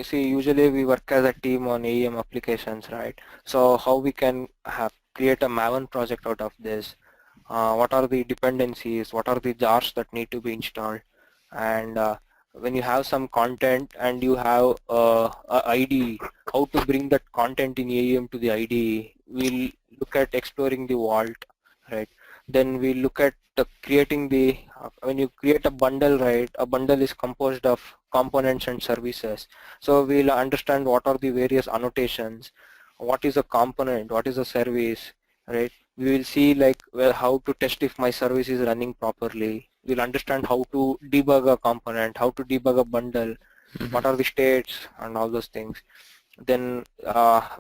See, usually we work as a team on AEM applications, right? So how we can have create a Maven project out of this? What are the dependencies? What are the jars that need to be installed? And when you have some content and you have a IDE, how to bring that content in AEM to the IDE? We'll look at exploring the vault, right? Then we look at creating the, when you create a bundle, right, a bundle is composed of components and services. So we'll understand what are the various annotations, what is a component, what is a service, right? We will see like, well, how to test if my service is running properly. We'll understand how to debug a component, how to debug a bundle, what are the states and all those things. Then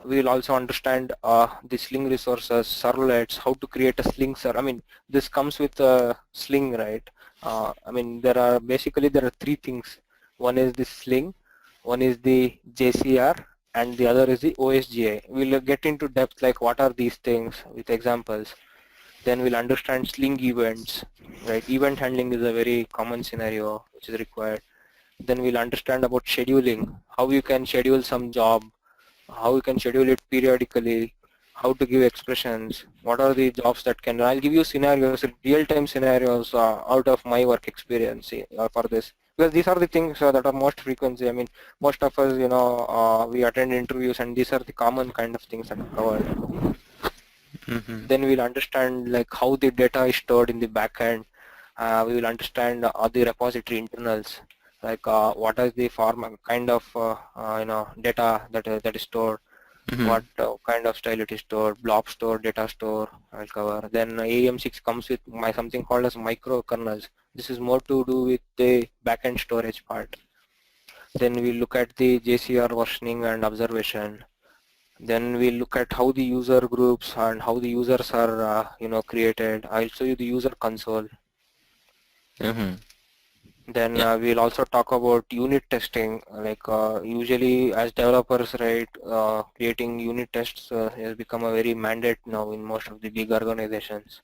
we will also understand the Sling resources, servlets, how to create a Sling I mean, this comes with a Sling, right? I mean, basically there are three things. One is the Sling, one is the JCR, and the other is the OSGI. We'll get into depth like what are these things with examples. Then we'll understand Sling events, right? Event handling is a very common scenario which is required. Then we'll understand about scheduling, how you can schedule some job, how you can schedule it periodically, how to give expressions, what are the jobs that can, I'll give you scenarios, real-time scenarios out of my work experience for this. Because these are the things that are most frequency. I mean, most of us, we attend interviews and these are the common kind of things that are covered. Then we'll understand like how the data is stored in the backend. We will understand the repository internals, like what is the kind of data that is stored, what kind of style it is stored, blob store, data store. I'll cover. Then AEM6 comes with something called as microkernels. This is more to do with the backend storage part. Then we look at the JCR versioning and observation. Then we look at how the user groups and how the users are created. I'll show you the user console. Then we'll also talk about unit testing. Like usually as developers, right, creating unit tests has become a very mandate now in most of the big organizations.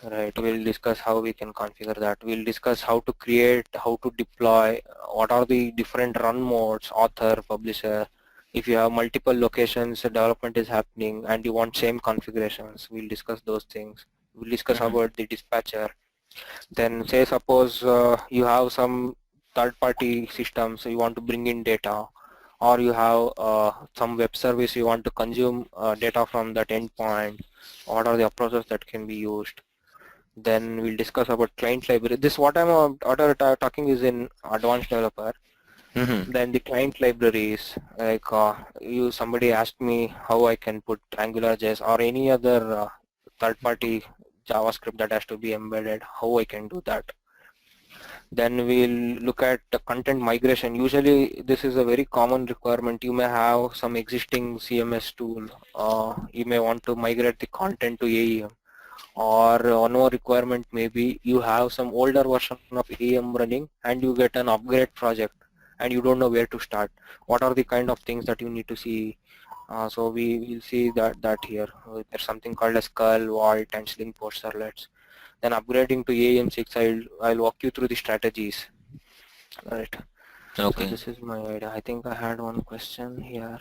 Right, we'll discuss how we can configure that. We'll discuss how to create, how to deploy, what are the different run modes, author, publisher. If you have multiple locations, development is happening and you want same configurations, we'll discuss those things. We'll discuss about the dispatcher. Then say suppose you have some third-party system, so you want to bring in data, or you have some web service you want to consume data from that endpoint. What are the approaches that can be used? Then we'll discuss about client library. This what I'm talking is in advanced developer. Then the client libraries, like somebody asked me how I can put AngularJS or any other third-party JavaScript that has to be embedded, how I can do that. Then we'll look at the content migration. Usually this is a very common requirement. You may have some existing CMS tool. You may want to migrate the content to AEM. Or one more requirement maybe you have some older version of AEM running and you get an upgrade project and you don't know where to start. What are the kind of things that you need to see? So we will see that here. There's something called as curl, vault, and sling post servlets. Then upgrading to AEM6, I'll walk you through the strategies. Right. Okay. So this is my idea. I think I had one question here.